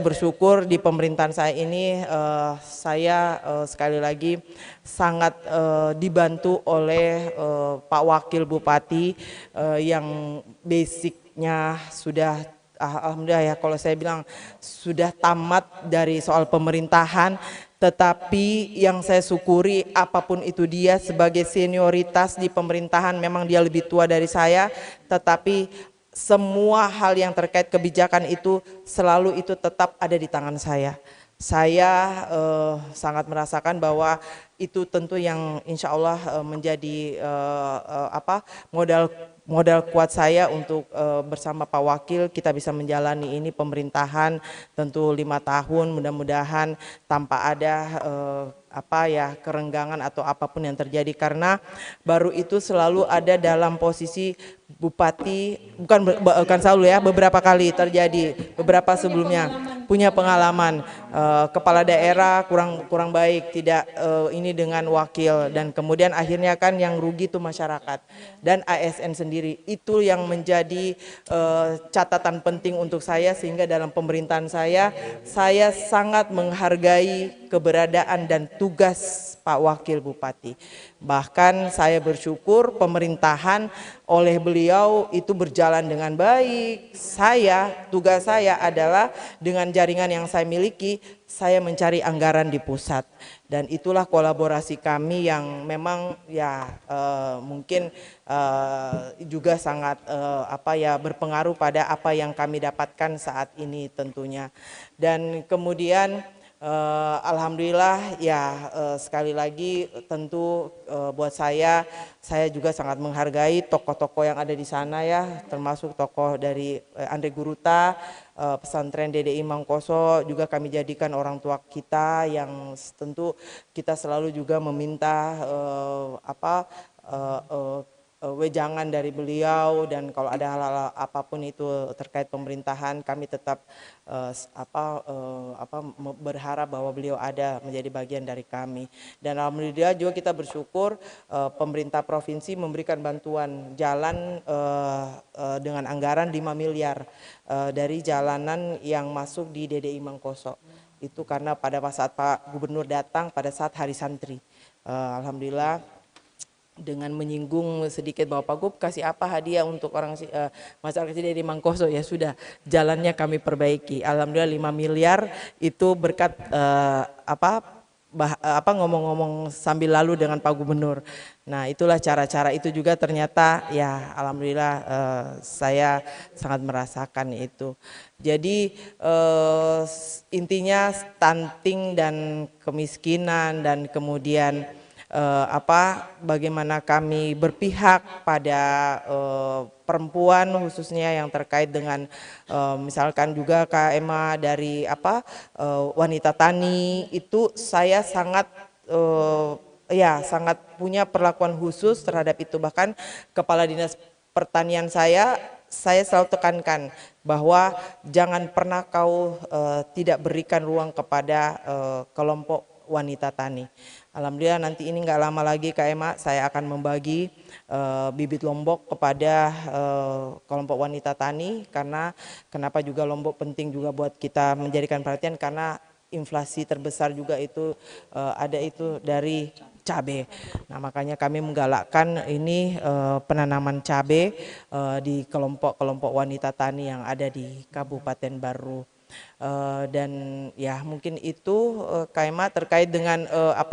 Bersyukur di pemerintahan saya ini saya sekali lagi sangat dibantu oleh Pak Wakil Bupati yang basicnya sudah alhamdulillah ya, kalau saya bilang sudah tamat dari soal pemerintahan, tetapi yang saya syukuri apapun itu dia sebagai senioritas di pemerintahan, memang dia lebih tua dari saya, tetapi semua hal yang terkait kebijakan itu selalu itu tetap ada di tangan saya. Saya sangat merasakan bahwa itu tentu yang insya Allah menjadi modal kuat saya untuk bersama Pak Wakil kita bisa menjalani ini pemerintahan tentu 5 tahun, mudah-mudahan tanpa ada kerenggangan atau apapun yang terjadi, karena baru itu selalu ada dalam posisi bupati, bukan selalu ya, beberapa kali terjadi, beberapa sebelumnya punya pengalaman kepala daerah kurang baik, tidak ini dengan wakil, dan kemudian akhirnya kan yang rugi itu masyarakat dan ASN sendiri. Itu yang menjadi catatan penting untuk saya, sehingga dalam pemerintahan saya sangat menghargai keberadaan dan tugas Pak Wakil Bupati. Bahkan saya bersyukur pemerintahan oleh beliau itu berjalan dengan baik. Tugas saya adalah dengan jaringan yang saya miliki, saya mencari anggaran di pusat, dan itulah kolaborasi kami yang memang ya mungkin juga sangat berpengaruh pada apa yang kami dapatkan saat ini tentunya. Dan kemudian alhamdulillah ya, sekali lagi tentu buat saya juga sangat menghargai tokoh-tokoh yang ada di sana ya, termasuk tokoh dari Andre Guruta, pesantren DDI Mangkoso juga kami jadikan orang tua kita, yang tentu kita selalu juga meminta wejangan dari beliau, dan kalau ada hal-hal apapun itu terkait pemerintahan kami tetap berharap bahwa beliau ada menjadi bagian dari kami. Dan alhamdulillah juga kita bersyukur pemerintah provinsi memberikan bantuan jalan dengan anggaran 5 miliar dari jalanan yang masuk di DDI Mangkoso. Itu karena pada saat Pak Gubernur datang pada saat Hari Santri, alhamdulillah dengan menyinggung sedikit bahwa Pak Gub kasih apa hadiah untuk orang masyarakat dari Mangkoso, ya sudah, jalannya kami perbaiki. Alhamdulillah 5 miliar itu berkat ngomong-ngomong sambil lalu dengan Pak Gubernur. Nah, itulah cara-cara itu juga ternyata ya alhamdulillah saya sangat merasakan itu. Jadi intinya stunting dan kemiskinan, dan kemudian bagaimana kami berpihak pada perempuan khususnya yang terkait dengan misalkan juga Kak Emma dari wanita tani, itu saya sangat sangat punya perlakuan khusus terhadap itu. Bahkan Kepala Dinas Pertanian saya selalu tekankan bahwa jangan pernah kau tidak berikan ruang kepada kelompok wanita tani. Alhamdulillah nanti ini nggak lama lagi Kak Emma, saya akan membagi bibit lombok kepada kelompok wanita tani, karena kenapa juga lombok penting juga buat kita menjadikan perhatian, karena inflasi terbesar juga itu ada itu dari cabai. Nah, makanya kami menggalakkan ini penanaman cabai di kelompok-kelompok wanita tani yang ada di Kabupaten Baru. Dan ya mungkin itu Kak Emma terkait dengan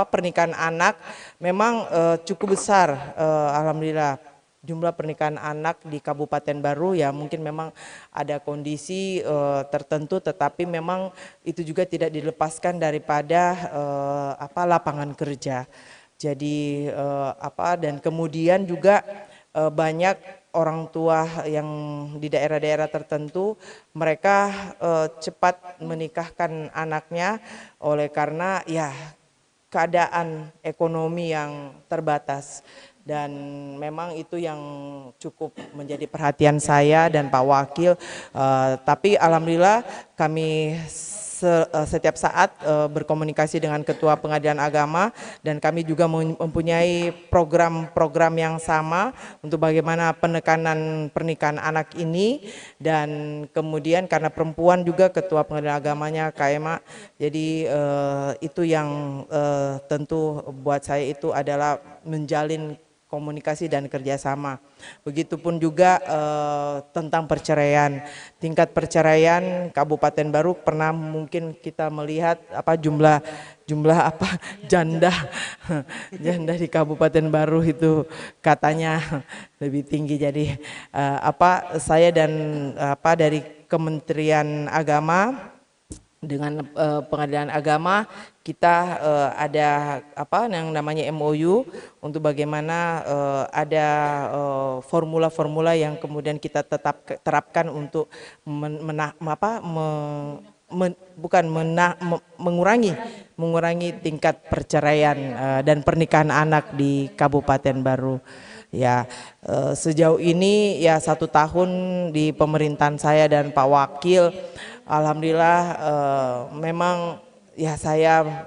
pernikahan anak, memang cukup besar alhamdulillah jumlah pernikahan anak di Kabupaten Baru. Ya mungkin memang ada kondisi tertentu, tetapi memang itu juga tidak dilepaskan daripada lapangan kerja. Jadi dan kemudian juga banyak orang tua yang di daerah-daerah tertentu, mereka cepat menikahkan anaknya oleh karena ya keadaan ekonomi yang terbatas. Dan memang itu yang cukup menjadi perhatian saya dan Pak Wakil, tapi alhamdulillah kami setiap saat berkomunikasi dengan Ketua Pengadilan Agama, dan kami juga mempunyai program-program yang sama untuk bagaimana penekanan pernikahan anak ini. Dan kemudian karena perempuan juga Ketua Pengadilan Agamanya KMA, jadi itu yang tentu buat saya itu adalah menjalin komunikasi dan kerjasama. Begitupun juga tentang perceraian, tingkat perceraian Kabupaten Baru pernah mungkin kita melihat apa jumlah apa janda janda di Kabupaten Baru itu katanya lebih tinggi. Jadi saya dan dari Kementerian Agama dengan Pengadilan Agama kita ada yang namanya MOU untuk bagaimana ada formula-formula yang kemudian kita terapkan untuk mengurangi tingkat perceraian dan pernikahan anak di Kabupaten Baru. Ya, sejauh ini ya 1 tahun di pemerintahan saya dan Pak Wakil, alhamdulillah memang ya saya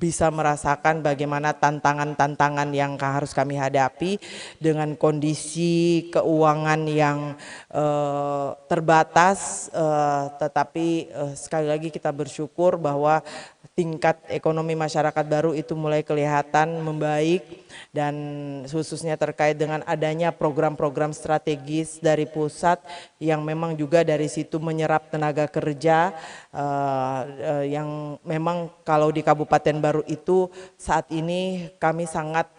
bisa merasakan bagaimana tantangan-tantangan yang harus kami hadapi dengan kondisi keuangan yang terbatas, tetapi sekali lagi kita bersyukur bahwa tingkat ekonomi masyarakat Baru itu mulai kelihatan membaik, dan khususnya terkait dengan adanya program-program strategis dari pusat yang memang juga dari situ menyerap tenaga kerja yang memang kalau di Kabupaten Baru itu saat ini kami sangat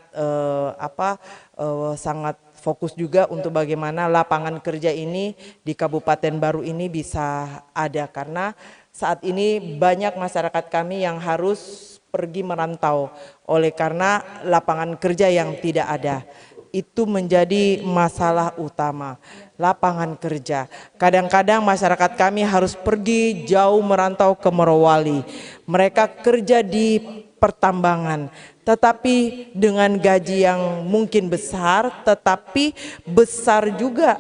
sangat fokus juga untuk bagaimana lapangan kerja ini di Kabupaten Baru ini bisa ada, karena saat ini banyak masyarakat kami yang harus pergi merantau oleh karena lapangan kerja yang tidak ada. Itu menjadi masalah utama, lapangan kerja. Kadang-kadang masyarakat kami harus pergi jauh merantau ke Morowali. Mereka kerja di pertambangan, tetapi dengan gaji yang mungkin besar, tetapi besar juga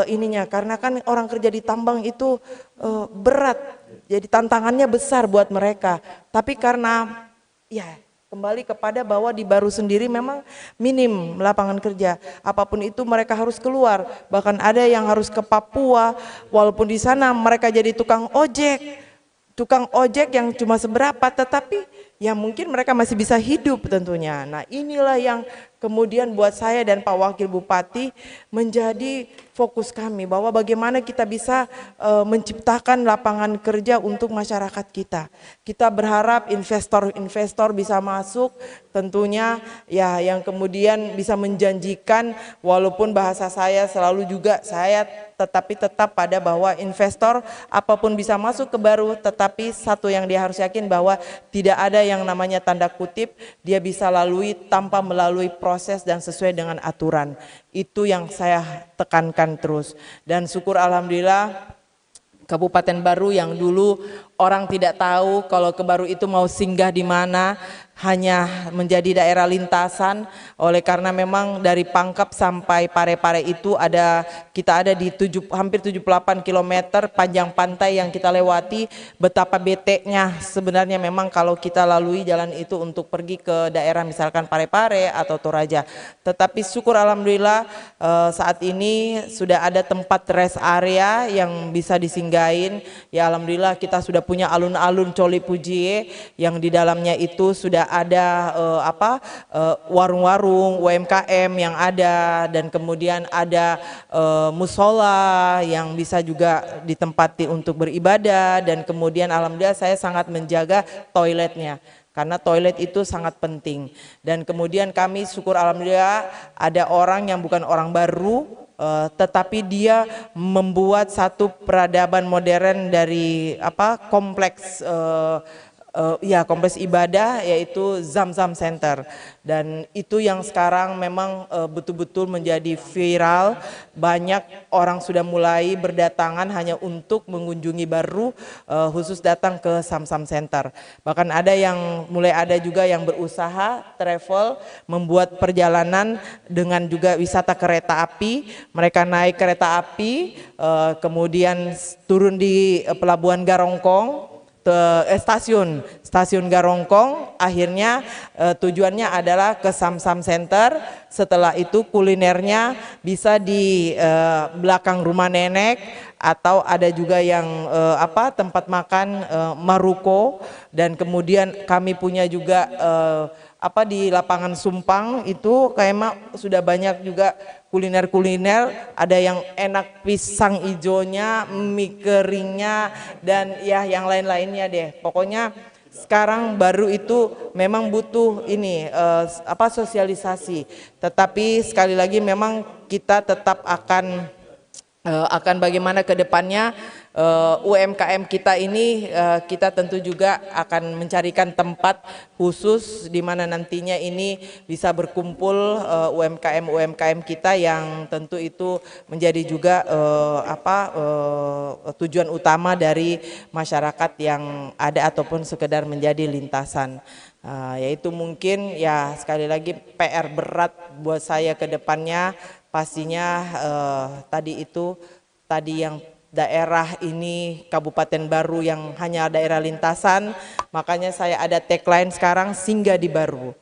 ininya, karena kan orang kerja di tambang itu berat, jadi tantangannya besar buat mereka. Tapi karena ya kembali kepada bahwa di Baru sendiri memang minim lapangan kerja, apapun itu mereka harus keluar, bahkan ada yang harus ke Papua, walaupun di sana mereka jadi tukang ojek yang cuma seberapa, tetapi ya mungkin mereka masih bisa hidup tentunya. Nah inilah yang kemudian buat saya dan Pak Wakil Bupati menjadi fokus kami, bahwa bagaimana kita bisa menciptakan lapangan kerja untuk masyarakat kita. Kita berharap investor-investor bisa masuk tentunya ya, yang kemudian bisa menjanjikan, walaupun bahasa saya selalu juga tetap pada bahwa investor apapun bisa masuk ke Baru, tetapi satu yang dia harus yakin bahwa tidak ada yang namanya tanda kutip dia bisa lalui tanpa melalui proses dan sesuai dengan aturan. Itu yang saya tekankan terus, dan syukur alhamdulillah Kabupaten Baru yang dulu orang tidak tahu kalau ke Baru itu mau singgah di mana, hanya menjadi daerah lintasan. Oleh karena memang dari Pangkep sampai Pare-Pare itu kita ada di hampir 78 km panjang pantai yang kita lewati. Betapa beteknya sebenarnya memang kalau kita lalui jalan itu untuk pergi ke daerah misalkan Pare-Pare atau Toraja. Tetapi syukur alhamdulillah saat ini sudah ada tempat rest area yang bisa disinggahin. Ya alhamdulillah kita sudah punya alun-alun Coli Pujie yang di dalamnya itu sudah ada warung-warung UMKM yang ada, dan kemudian ada musola yang bisa juga ditempati untuk beribadah, dan kemudian alhamdulillah saya sangat menjaga toiletnya karena toilet itu sangat penting. Dan kemudian kami syukur alhamdulillah ada orang yang bukan orang Baru, tetapi dia membuat satu peradaban modern dari kompleks Ya, kompleks ibadah yaitu Zam-Zam Center, dan itu yang sekarang memang betul-betul menjadi viral. Banyak orang sudah mulai berdatangan hanya untuk mengunjungi baru, khusus datang ke Zam-Zam Center. Bahkan ada yang mulai ada juga yang berusaha travel, membuat perjalanan dengan juga wisata kereta api. Mereka naik kereta api, kemudian turun di Pelabuhan Garongkong, stasiun Garongkong, akhirnya tujuannya adalah ke Zam-Zam Center. Setelah itu kulinernya bisa di belakang rumah nenek, atau ada juga yang tempat makan Maruko, dan kemudian kami punya juga di lapangan Sumpang itu kayak sudah banyak juga kuliner-kuliner, ada yang enak pisang ijonya, mie keringnya, dan ya yang lain-lainnya deh. Pokoknya sekarang baru itu memang butuh ini sosialisasi. Tetapi sekali lagi memang kita tetap akan bagaimana ke depannya UMKM kita ini, kita tentu juga akan mencarikan tempat khusus di mana nantinya ini bisa berkumpul UMKM kita, yang tentu itu menjadi juga tujuan utama dari masyarakat yang ada ataupun sekedar menjadi lintasan. Yaitu mungkin ya sekali lagi PR berat buat saya ke depannya. Pastinya tadi yang daerah ini kabupaten baru yang hanya daerah lintasan, makanya saya ada tagline sekarang, singgah di baru.